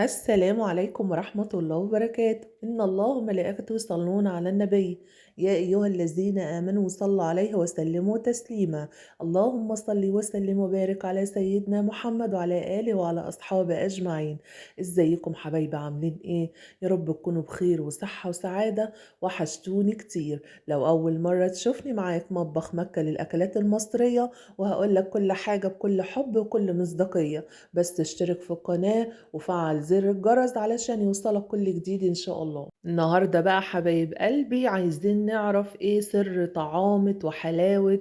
السلام عليكم ورحمة الله وبركاته. إن الله وملائكته يصلون على النبي. يا أيها الذين آمنوا صلوا عليه وسلموا تسليما. اللهم صل وسلم وبارك على سيدنا محمد وعلى آله وعلى أصحابه أجمعين. ازيكم حبايبي، عاملين ايه؟ يا رب تكونوا بخير وصحة وسعادة. وحشتوني كتير. لو أول مرة تشوفني، معاك مطبخ مكة للأكلات المصرية، وهقول لك كل حاجة بكل حب وكل مصداقية. بس تشترك في القناة وفعل زر الجرس علشان يوصلك كل جديد إن شاء الله. النهاردة بقى حبايب قلبي عايزين نعرف إيه سر طعامة وحلاوة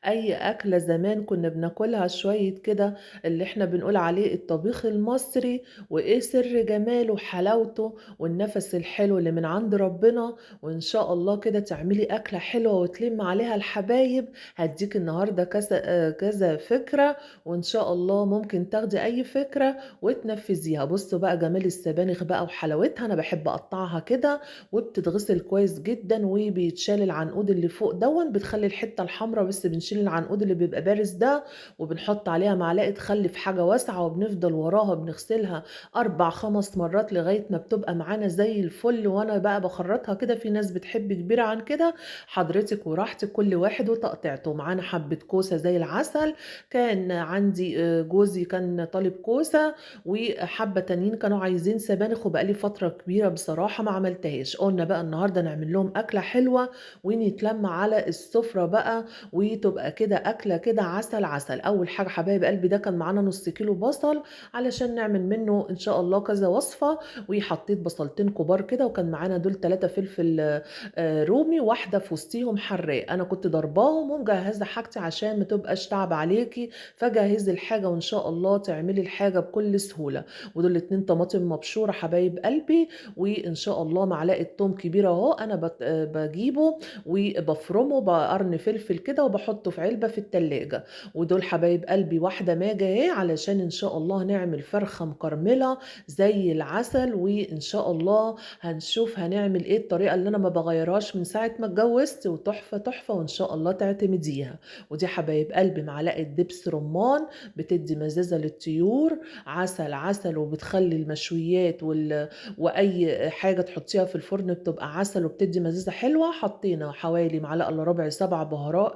أي أكلة زمان كنا بناكلها شوية كده، اللي إحنا بنقول عليه الطبيخ المصري، وإيه سر جماله وحلاوته والنفس الحلو اللي من عند ربنا. وإن شاء الله كده تعملي أكلة حلوة وتلم عليها الحبايب. هديك النهاردة كذا فكرة، وإن شاء الله ممكن تاخدي أي فكرة وتنفذيها. بصوا بقى جمال السبانخ بقى وحلاوتها، انا بحب اقطعها كده وبتتغسل كويس جدا، وبيتشال العنقود اللي فوق دون، بتخلي الحته الحمراء بس، بنشيل العنقود اللي بيبقى بارز ده، وبنحط عليها معلقه خل في حاجه واسعه، وبنفضل وراها بنغسلها 4 5 مرات لغايه ما بتبقى معانا زي الفل. وانا بقى بخرطها كده، في ناس بتحب كبيره عن كده، حضرتك وراحتك كل واحد وتقطيعته. معانا حبه كوسه زي العسل، كان عندي جوزي كان طالب كوسه، وحبة تانيين كانوا عايزين سبانخ، وبقى لي فترة كبيرة بصراحة ما عملتهاش. قلنا بقى النهاردة نعمل لهم أكلة حلوة ونتلم على السفرة بقى، وتبقى كده أكلة كده عسل عسل. أول حاجة حبايب قلبي، ده كان معانا نص كيلو بصل علشان نعمل منه إن شاء الله كذا وصفة، وحطيت بصلتين كبار كده، وكان معانا دول 3 فلفل رومي، واحدة في وسطيهم حراق. أنا كنت ضرباهم ومجهزة حاجتي عشان ما تبقاش تعب عليكي، فجهزي الحاجة وإن شاء الله تعملي الحاجة بكل سهولة. ودول 2 طماطم مبشورة حبايب قلبي، وإن شاء الله معلقة توم كبيرة أهو، أنا بجيبه وبفرمه بقرن فلفل كده، وبحطه في علبة في التلاجة. ودول حبايب قلبي واحدة ماجة اهي، علشان إن شاء الله نعمل فرخة مكرملة زي العسل. وإن شاء الله هنشوف هنعمل إيه، الطريقة اللي أنا ما بغيرهاش من ساعة ما اتجوزت، وتحفة تحفة، وإن شاء الله تعتمديها. ودي حبايب قلبي معلقة دبس رمان، بتدي مزازة للطيور، عسل عسل، وبتخلي المشويات واي حاجه تحطيها في الفرن بتبقى عسل وبتدي مزازه حلوه. حطينا حوالي معلقه الا ربع 7 بهارات،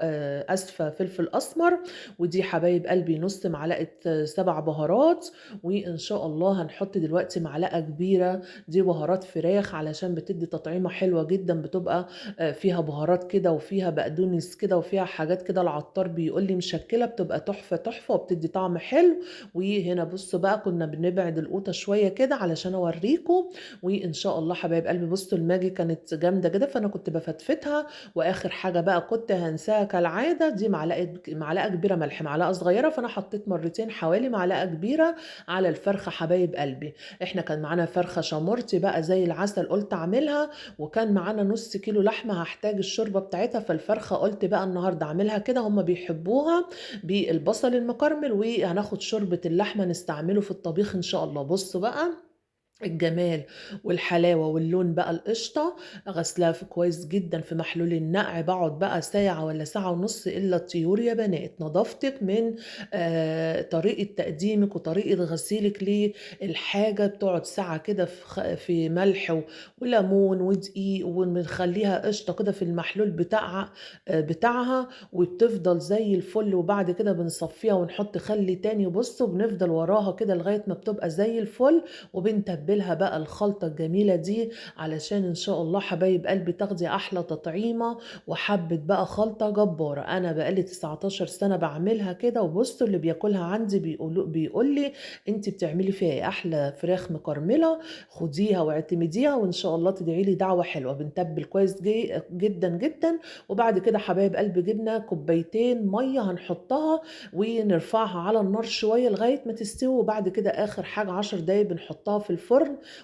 اسفه، فلفل اسمر. ودي حبايب قلبي نص معلقه 7 بهارات. وان شاء الله هنحط دلوقتي معلقه كبيره دي بهارات فراخ، علشان بتدي تطعيمه حلوه جدا، بتبقى فيها بهارات كده، وفيها بقدونس كده، وفيها حاجات كده العطار بيقول لي مشكله، بتبقى تحفه تحفه وبتدي طعم حلو. وهنا بصوا بقى كنا بنبعد القوطة شوية كده علشان اوريكم. وان شاء الله حبايب قلبي بصوا الماجي كانت جامدة كده، فانا كنت بفتفتها. واخر حاجة بقى كنت هنساها كالعادة، دي معلقة كبيرة ملح، معلقة صغيرة، فانا حطيت مرتين حوالي معلقة كبيرة على الفرخة حبايب قلبي. احنا كان معانا فرخة شامورتي بقى زي العسل، قلت اعملها، وكان معانا نص كيلو لحمة هحتاج الشوربة بتاعتها، فالفرخة قلت بقى النهاردة اعملها كده، هم بيحبوها بالبصل المكرمل، وهناخد شوربة اللحمة نستعمله في الطبيخ إن شاء الله. بصوا بقى الجمال والحلاوة واللون بقى، القشطة غسلها في كويس جدا في محلول النقع، بقعد بقى ساعة ولا ساعة ونص إلا الطيور يا بنات. نظافتك من طريقة تقديمك وطريقة غسيلك للحاجة، بتقعد ساعة كده في ملح وليمون ودقيق، وبنخليها قشطة كده في المحلول بتاعها، وبتفضل زي الفل. وبعد كده بنصفيها ونحط خل تاني، بصوا بنفضل وراها كده لغاية ما بتبقى زي الفل، وبنتبلها بقى الخلطة الجميلة دي، علشان ان شاء الله حبايب قلبي تاخدي احلى تطعيمة وحبة بقى خلطة جبارة. انا بقالي 19 سنة بعملها كده، وبصوا اللي بياكلها عندي بيقول لي انت بتعملي فيها ايه، احلى فراخ مكرملة. خديها واعتمديها، وان شاء الله تدعي لي دعوة حلوة. بنتبل كويس جدا جدا. وبعد كده حبايب قلبي جبنا كوبايتين مية هنحطها، ونرفعها على النار شوية لغاية ما تستوي. وبعد كده آخر حاجة 10 دقايق بنحطها في الفرن،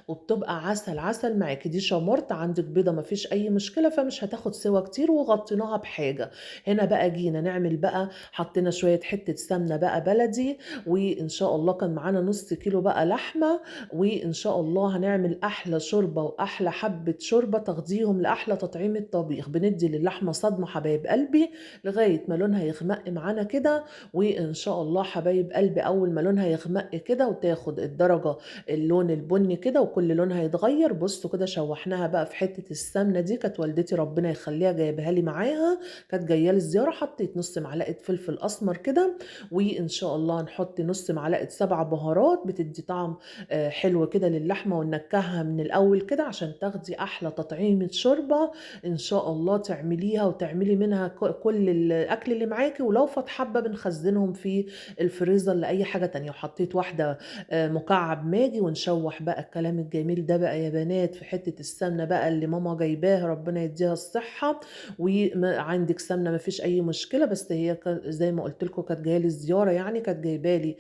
وبتبقى عسل عسل معاكي. دي شمرت عندك بيضة مفيش أي مشكلة، فمش هتاخد سوا كتير، وغطيناها بحاجة. هنا بقى جينا نعمل بقى، حطينا شوية حتة سمنة بقى بلدي، وإن شاء الله كان معانا نص كيلو بقى لحمة. وإن شاء الله هنعمل أحلى شوربة وأحلى حبة شوربة تاخديهم لأحلى تطعيم الطبيخ. بندي للحمة صدمة حبايب قلبي لغاية ما لونها يغمق معانا كده. وان شاء الله حبايب قلبي اول ما لونها يغمق كده وتاخد الدرجه اللون البني بني كده وكل لونها يتغير. بصوا كده شوحناها بقى في حتة السمنة دي، كانت والدتي ربنا يخليها جايبها لي معاها، كانت جايه لي زيارة. حطيت نص معلقة فلفل أسمر كده، وإن شاء الله هنحط نص معلقة 7 بهارات بتدي طعم حلو كده للحمة، وننكهها من الأول كده عشان تاخدي أحلى تطعيمة شوربة إن شاء الله. تعمليها وتعملي منها كل الأكل اللي معاكي، ولو فات حبة بنخزنهم في الفريزر لأي حاجة تانية. وحطيت واحدة مكعب ماجي، ونشوح بقى الكلام الجميل ده بقى يا بنات في حتة السمنة بقى اللي ماما جايباها ربنا يديها الصحة. وعندك سمنة ما فيش أي مشكلة، بس هي زي ما قلت لكم كانت جاية لي زيارة، يعني كانت جايبة لي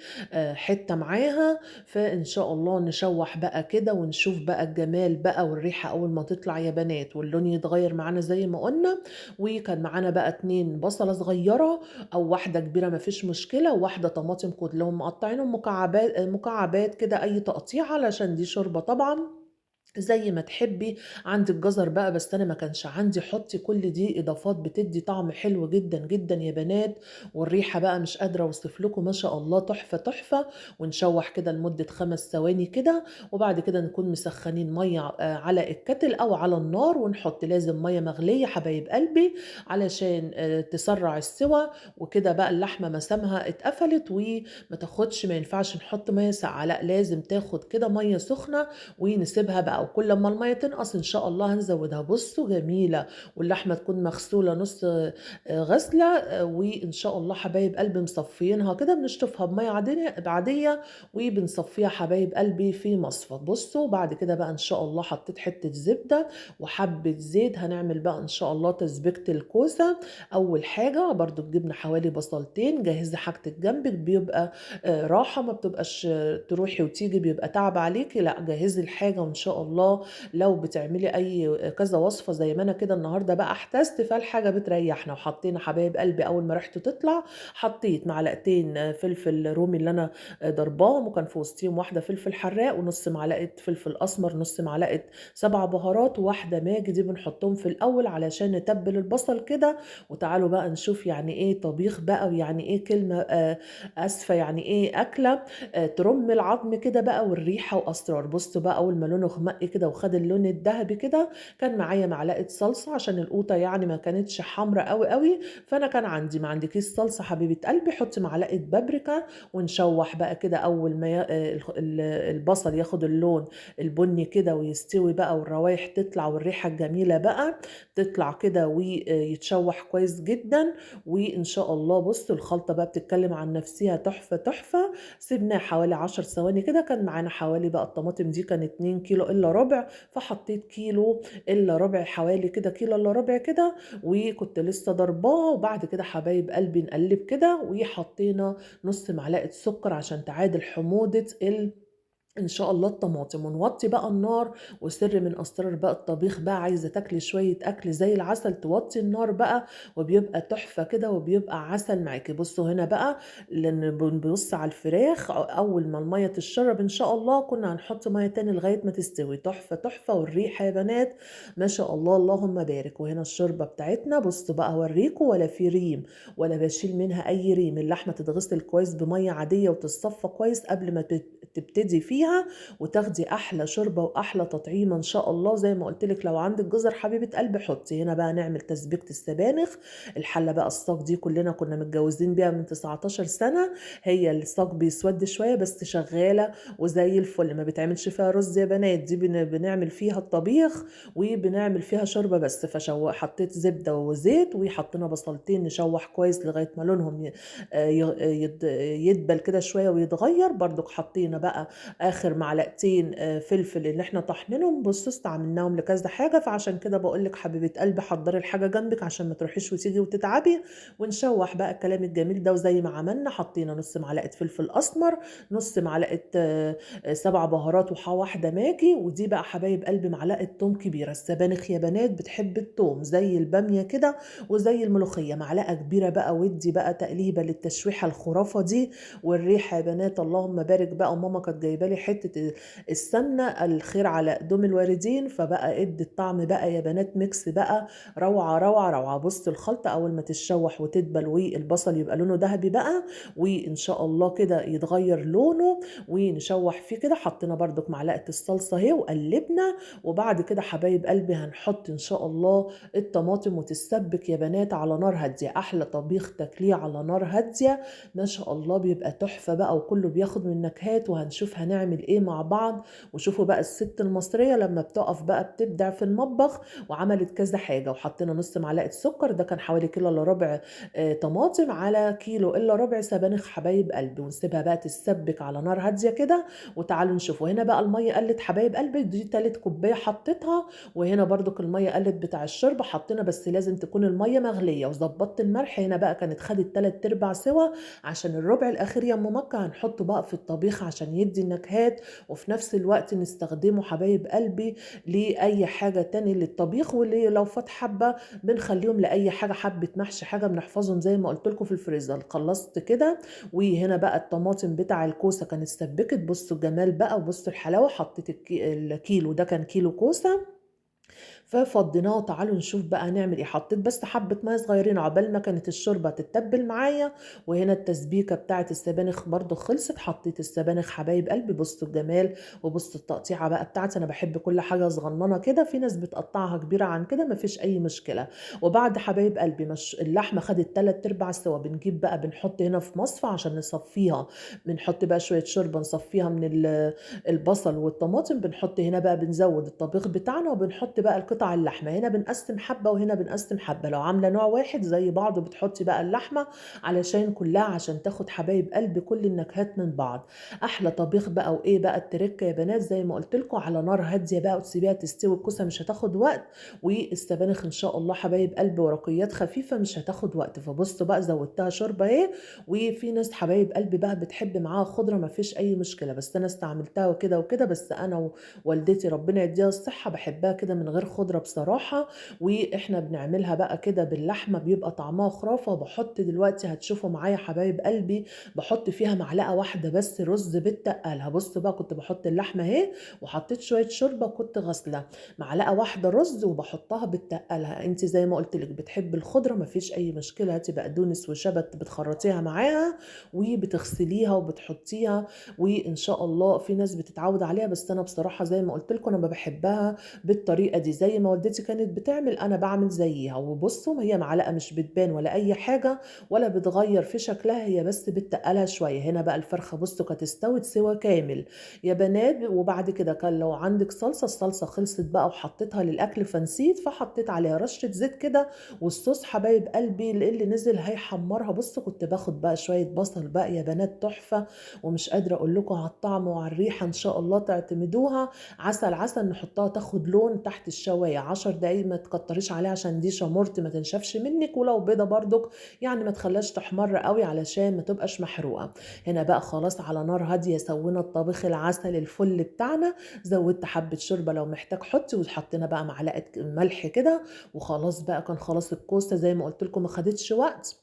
حتة معاها. فإن شاء الله نشوح بقى كده ونشوف بقى الجمال بقى والريحة أول ما تطلع يا بنات، واللون يتغير معانا زي ما قلنا. وكان معانا بقى 2 بصلة صغيرة أو واحدة كبيرة ما فيش مشكلة، وواحدة طماطم كلهم مقطعينهم مكعبات مكعبات كده أي تقطيع، علشان دي شوربة طبعا زي ما تحبي. عندك جزر بقى بس انا ما كانش عندي، حطي كل دي اضافات بتدي طعم حلو جدا جدا يا بنات. والريحه بقى مش قادره اوصف لكم، ما شاء الله تحفه تحفه. ونشوح كده لمده 5 ثواني كده، وبعد كده نكون مسخنين ميه على الكتل او على النار، ونحط لازم ميه مغليه حبايب قلبي علشان تسرع السوى. وكده بقى اللحمه مسامها اتقفلت وما تاخدش، ما ينفعش نحط ميه ساقعه، لا لازم تاخد كده ميه سخنه ونسيبها بقى. وكل ما المية تنقص إن شاء الله هنزودها. بصوا جميلة، واللحمة تكون مغسولة نص غسلة. وإن شاء الله حبايب قلبي مصفيينها كده، بنشطفها بمية عادية وبنصفيها حبايب قلبي في مصفى. بصوا بعد كده بقى إن شاء الله حطيت حتة زبدة وحبة زيت. هنعمل بقى إن شاء الله تسبيكة الكوسة. أول حاجة برضو جبنا حوالي بصلتين، جهزي حاجتك جنبك بيبقى راحة، ما بتبقاش تروحي وتيجي بيبقى تعب عليكي، لا جهزي الحاجة وإن شاء الله لو بتعملي أي كذا وصفة زي ما أنا كده النهاردة بقى احتجت، فالحاجة بتريحنا. وحطينا حبايب قلبي أول ما ريحته تطلع حطيت معلقتين فلفل رومي اللي أنا ضرباهم، وكان في وسطهم واحدة فلفل حراق، ونص معلقة فلفل أسمر، نص معلقة 7 بهارات، وواحدة ماجي دي بنحطهم في الأول علشان نتبل البصل كده. وتعالوا بقى نشوف يعني إيه طبيخ بقى، ويعني إيه كلمة أسفة، يعني إيه أكلة ترم العظم كده بقى والريحة وأسرار. بصوا بقى أول ما لونه غمق كده وخد اللون الذهبي كده، كان معايا معلقة صلصة عشان القوطة يعني ما كانتش حمرا قوي قوي، فأنا كان عندي. ما عندكيش صلصة حبيبة قلبي حطي معلقة بابريكا. ونشوح بقى كده أول ما البصل ياخد اللون البني كده ويستوي بقى، والروايح تطلع والريحة الجميلة بقى تطلع كده ويتشوح كويس جدا. وإن شاء الله بصوا الخلطة بقى بتتكلم عن نفسها، تحفة تحفة. سيبناه حوالي 10 ثواني كده. كان معانا حوالي بقى الطماطم دي كان 2 كيلو الا ربع، فحطيت كيلو الا ربع، حوالي كده كيلو الا ربع كده، وكنت لسه ضرباه. وبعد كده حبايب قلبي نقلب كده، وحطينا نص معلقة سكر عشان تعادل حموضة ان شاء الله الطماطم، ونوطي بقى النار. وسر من اسرار بقى الطبيخ بقى، عايزه تاكلي شويه اكل زي العسل توطي النار بقى، وبيبقى تحفه كده وبيبقى عسل معاكي. بصوا هنا بقى لان بنبص على الفراخ اول ما الميه تتشرب ان شاء الله كنا هنحط ميه تاني لغايه ما تستوي. تحفه تحفه، والريحه يا بنات ما شاء الله اللهم بارك. وهنا الشوربه بتاعتنا بصوا بقى اوريكم، ولا في ريم ولا بشيل منها اي ريم. اللحمه تتغسل كويس بميه عاديه وتتصفى كويس قبل ما تبتدي فيها، وتاخدي احلى شوربه واحلى تطعيمه ان شاء الله. زي ما قلت لك لو عندك جزر حبيبه قلبي حطي. هنا بقى نعمل تسبيكه السبانخ. الحله بقى الصاج دي كلنا كنا متجوزين بيها من 19 سنه، هي الصاج بيسود شويه بس شغاله وزي الفل، ما بتعملش فيها رز يا بنات، دي بنعمل فيها الطبيخ وبنعمل فيها شوربه بس. حطيت زبده وزيت، وحطينا بصلتين نشوح كويس لغايه ما لونهم يدبل كده شويه ويتغير. برضك حطينا بقى اخر معلقتين فلفل اللي احنا طحنينهم. بصوا استعملناهم لكذا حاجه، فعشان كده بقول لك حبيبه قلبي حضري الحاجه جنبك عشان ما تروحيش وتيجي وتتعبي. ونشوح بقى الكلام الجميل ده، وزي ما عملنا حطينا نص معلقه فلفل اسمر، نص معلقه 7 بهارات، واحده ماجي. ودي بقى حبايب قلبي معلقه توم كبيره. السبانخ يا بنات بتحب التوم زي الباميه كده وزي الملوخيه، معلقه كبيره بقى. ودي بقى تقليبه للتشويحه الخرافه دي والريحه يا بنات اللهم بارك بقى. ماما كانت جايبه لي حتة السمنة الخير على قدوم الواردين، فبقى ادت طعم بقى يا بنات ميكس بقى روعة روعة روعة. بصوا الخلطة أول ما تتشوح وتدبل والبصل يبقى لونه ذهبي بقى، وإن شاء الله كده يتغير لونه ونشوح فيه كده، حطينا برضك معلقة الصلصة اهي وقلبنا. وبعد كده حبايب قلبي هنحط إن شاء الله الطماطم وتتسبك يا بنات على نار هادية. أحلى طبيخ تاكليه على نار هادية ما شاء الله بيبقى تحفة بقى، وكله بياخد من النكهات. وهنشوف هنعمل ايه مع بعض. وشوفوا بقى الست المصرية لما بتقف بقى بتبدع في المطبخ، وعملت كذا حاجة. وحطينا نص معلقة سكر، ده كان حوالي كيلو الا ربع طماطم على كيلو الا ربع سبانخ حبايب قلبي. ونسيبها بقى تتسبك على نار هادية كده. وتعالوا نشوفوا هنا بقى المية قلت حبايب قلبي، دي تالت كوباية حطيتها. وهنا برضو المية قلت بتاع الشوربة حطينا، بس لازم تكون المية مغلية. وظبطت الملح هنا بقى كانت خدت 3/4 سوا، عشان الربع الاخير يا ام مكة هنحطه بقى في الطبيخ عشان يدي النكهات، وفي نفس الوقت نستخدمه حبايب قلبي لاي حاجة تاني للطبيخ. واللي لو فات حبة بنخليهم لاي حاجة، حبة محشي حاجة بنحفظهم زي ما قلت لكم في الفريزر. خلصت كده. وهنا بقى الطماطم بتاع الكوسة كانت سبكت، بصوا الجمال بقى وبصوا الحلاوة. حطيت الكيلو ده كان كيلو كوسة ففضيناه. وتعالوا نشوف بقى هنعمل ايه. حطيت بس حبة مية صغيرين عقبال ما كانت الشوربة تتبل معايا. وهنا التسبيكة بتاعت السبانخ برضو خلصت. حطيت السبانخ حبايب قلبي، بصوا الجمال وبصوا التقطيعة بقى بتاعتي. انا بحب كل حاجة صغننة كده، في ناس بتقطعها كبيرة عن كده مفيش اي مشكلة. وبعد حبايب قلبي مش اللحمة خدت 3/4 سوا، بنجيب بقى بنحط هنا في مصفى عشان نصفيها. بنحط بقى شوية شوربة نصفيها من البصل والطماطم. بنحط هنا بقى بنزود الطبيخ بتاعنا، وبنحط بقى القطع اللحمة. هنا بنقسم حبة وهنا بنقسم حبة. لو عاملة نوع واحد زي بعض بتحطي بقى اللحمة علشان كلها عشان تاخد حبايب قلبي كل النكهات من بعض. احلى طبيخ بقى. وايه بقى التركة يا بنات؟ زي ما قلت لكم على نار هادية بقى وتسيبيها تستوي. الكوسة مش هتاخد وقت، والسبانخ ان شاء الله حبايب قلبي ورقيات خفيفة مش هتاخد وقت. فبصوا بقى زودتها شوربة اهي. وفي ناس حبايب قلبي بقى بتحب معاها خضرة ما فيش اي مشكلة، بس انا استعملتها وكده وكده. بس انا ووالدتي ربنا يديها الصحة بحبها كده من غير خضرة بصراحة. واحنا بنعملها بقى كده باللحمة بيبقى طعمها خرافة. بحط دلوقتي هتشوفوا معايا حبايب قلبي بحط فيها معلقة واحدة بس رز بالتقالها. بصوا بقى كنت بحط اللحمة اهي وحطيت شوية شوربة كنت غسلة، معلقة واحدة رز وبحطها بالتقالها. انت زي ما قلت لك بتحب الخضرة مفيش اي مشكلة، هاتي بقدونس وشبت بتخرطيها معاها وبتغسليها وبتحطيها. وان شاء الله في ناس بتتعود عليها، بس انا بصراحة زي ما قلت لكم انا ما بحبها بالطريقة دي. زي ما والدتي كانت بتعمل انا بعمل زيها. وبصوا هي معلقة مش بتبان ولا اي حاجة ولا بتغير في شكلها، هي بس بتقلها شوية. هنا بقى الفرخة بصوا كانت استوت سوا كامل يا بنات. وبعد كده كان لو عندك صلصة، الصلصة خلصت بقى وحطيتها للأكل فنسيت، فحطيت عليها رشة زيت كده. والصوص حبايب قلبي اللي نزل هيحمرها. بصوا كنت باخد بقى شوية بصل بقى يا بنات تحفة، ومش قادرة أقول لكم على الطعم وعلى الريحة. إن شاء الله تعتمدوها. عسل عسل نحطها تاخد لون تحت الشواية 10 دقايق، ما تكتريش عليها عشان دي شمرت ما تنشفش منك. ولو بيضة برضك يعني ما تخليهاش تحمر قوي علشان ما تبقاش محروقة. هنا بقى خلاص على نار هادية سوينا الطبيخ العسل الفل بتاعنا. زودت حبة شوربة لو محتاج حطي، وحطينا بقى معلقة ملح كده. وخلاص بقى كان خلاص الكوسة زي ما قلت لكم ما خدتش وقت،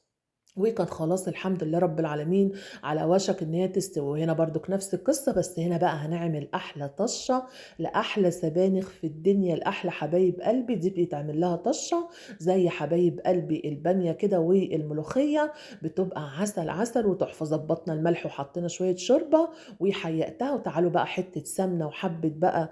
وكانت خلاص الحمد لله رب العالمين على وشك ان هي تستوي. هنا برضك نفس القصة، بس هنا بقى هنعمل احلى طشة لاحلى سبانخ في الدنيا. الاحلى حبايب قلبي دي بيتعمل لها طشة زي حبايب قلبي البامية كده والملوخية، بتبقى عسل عسل وتحفة. ظبطنا الملح وحطينا شوية شوربة وحيقتها. وتعالوا بقى حتة سمنة وحبة بقى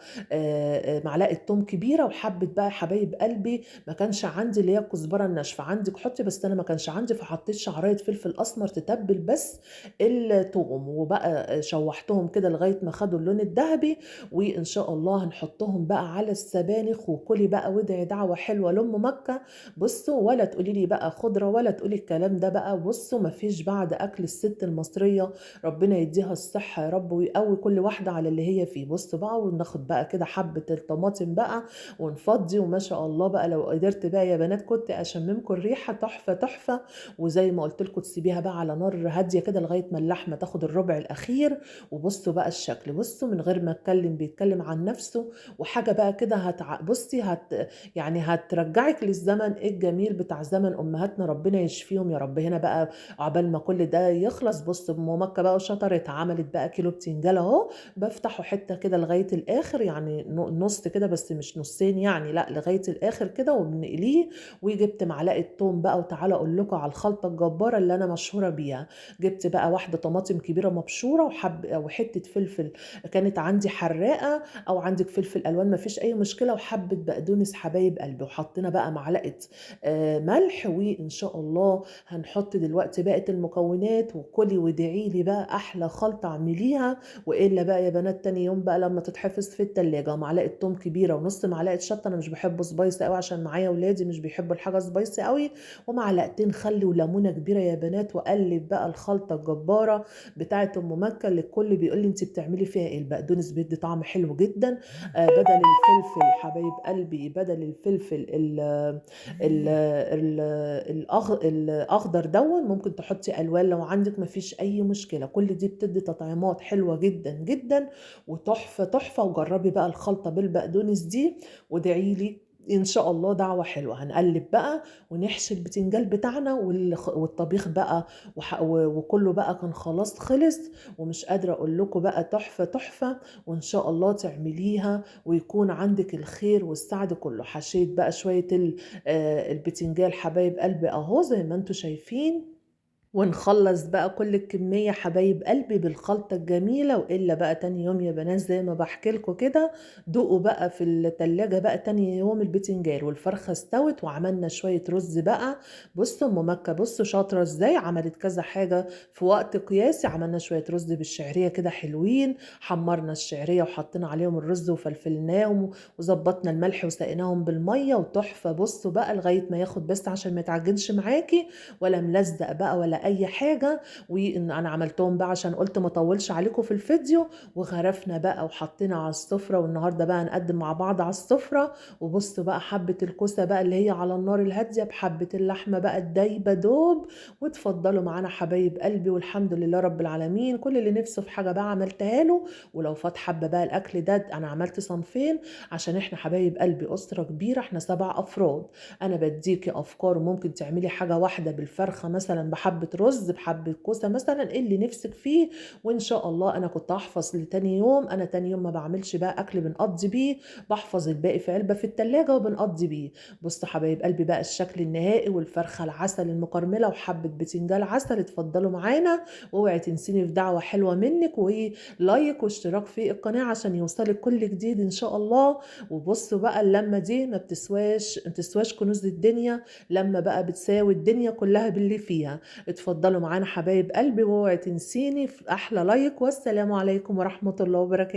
معلقة توم كبيرة، وحبة بقى حبايب قلبي ما كانش عندي اللي هي الكزبرة الناشفة، عندك حطي بس انا ما كانش عندي فحطيت شعرايه فلفل اسمر تتبل بس الثوم. وبقى شوحتهم كده لغايه ما خدوا اللون الذهبي. وان شاء الله هنحطهم بقى على السبانخ. وكلي بقى وادعي دعوه حلوه لام مكه. بصوا ولا تقولي لي بقى خضره ولا تقولي الكلام ده بقى. بصوا ما فيش بعد اكل الست المصريه ربنا يديها الصحه يا رب ويقوي كل واحده على اللي هي فيه. بصوا بقى وناخد بقى كده حبه الطماطم بقى ونفضي. وما شاء الله بقى لو قدرت بقى يا بنات كنت اشممكم الريحه تحفه تحفه. وزي ما قلت لكم تسيبيها بقى على نار هادية كده لغاية ما اللحمة تاخد الربع الأخير. وبصوا بقى الشكل، بصوا من غير ما اتكلم بيتكلم عن نفسه. وحاجة بقى كده بصي يعني هترجعك للزمن الجميل بتاع زمن أمهاتنا، ربنا يشفيهم يا رب. هنا بقى عقبال ما كل ده يخلص، بص ام مكة بقى وشطرت، عملت بقى كيلو بتنجان اهو. بفتحه حتة كده لغاية الآخر، يعني نص كده بس مش نصين يعني، لا لغاية الآخر كده وبنقليه. وجبت معلقة توم بقى، وتعالى أقول لكم على الخلطة الجبارة اللي أنا مشهورة بيها. جبت بقى واحدة طماطم كبيرة مبشورة وحتة فلفل كانت عندي حراقة، أو عندك فلفل ألوان مفيش أي مشكلة، وحبة بقدونس حبايب قلبي. وحطينا بقى معلقة ملح. وإن شاء الله هنحط دلوقتي باقي المكونات، وكلي وادعي لي بقى احلى خلطه اعمليها. والا بقى يا بنات تاني يوم بقى لما تتحفظ في التلاجة، معلقه توم كبيره ونص معلقه شطه، انا مش بحبه سبايسي قوي عشان معايا ولادي مش بيحبوا الحاجه سبايسي قوي. ومعلقتين خل وليمونه كبيره يا بنات، وقلب بقى الخلطه الجباره بتاعه ام مكه اللي الكل بيقول لي انت بتعملي فيها ايه. البقدونس بيدي طعم حلو جدا. بدل الفلفل حبايب قلبي، بدل الفلفل الاخضر دون ممكن تحطي الوان لو عندك، مفيش اي مشكله. كل دي بتدي تطعيمات حلوه جدا جدا وتحفه تحفه. وجربي بقى الخلطه بالبقدونس دي وادعي لي ان شاء الله دعوه حلوه. هنقلب بقى ونحشي البتنجان بتاعنا والطبيخ بقى، وكله بقى كان خلاص خلص. ومش قادره اقول لكم بقى تحفه تحفه. وان شاء الله تعمليها ويكون عندك الخير والسعد كله. حشيت بقى شويه البتنجان حبايب قلبي اهو زي ما انتم شايفين. ونخلص بقى كل الكمية حبايب قلبي بالخلطة الجميلة. وإلا بقى تاني يوم يا بنات زي ما بحكي لكم كده، دوقوا بقى في التلاجة بقى تاني يوم البتنجان والفرخة استوت. وعملنا شوية رز بقى. بصوا ام مكة بصوا شاطرة ازاي، عملت كذا حاجة في وقت قياسي. عملنا شوية رز بالشعرية كده حلوين، حمرنا الشعرية وحطينا عليهم الرز وفلفلناهم وظبطنا الملح وسقيناهم بالمية وتحفة. بصوا بقى لغاية ما ياخد بس عشان ما يتعجنش معاكي ولا ملزق بقى ولا اي حاجه. وان انا عملتهم بقى عشان قلت ما اطولش عليكم في الفيديو. وغرفنا بقى وحطينا على السفره، والنهارده بقى نقدم مع بعض على السفره. وبصوا بقى حبه الكوسه بقى اللي هي على النار الهاديه بحبه اللحمه بقى الدايبه دوب. وتفضلوا معانا حبايب قلبي، والحمد لله رب العالمين. كل اللي نفسه في حاجه بقى عملتها له. ولو فات حبه بقى الاكل ده انا عملت صنفين عشان احنا حبايب قلبي اسره كبيره، احنا 7 افراد. انا بديكي افكار وممكن تعملي حاجه واحده بالفرخه مثلا، بحبه رز بحبه كوسه مثلا، إيه اللي نفسك فيه. وان شاء الله انا كنت هحفظ لتاني يوم. انا تاني يوم ما بعملش بقى اكل بنقضي بيه، بحفظ الباقي في علبه في التلاجة وبنقضي بيه. بصوا حبايب قلبي بقى الشكل النهائي، والفرخه العسل المكرمله وحبه بتنجان عسل. اتفضلوا معانا. واوعي تنسيني في دعوه حلوه منك ولايك واشتراك في القناه عشان يوصلك كل جديد ان شاء الله. وبصوا بقى اللمه دي ما بتسواش كنوز الدنيا، لما بقى بتساوي الدنيا كلها باللي فيها. اتفضلوا معانا حبايب قلبي، واوعي تنسيني في احلى لايك. والسلام عليكم ورحمة الله وبركاته.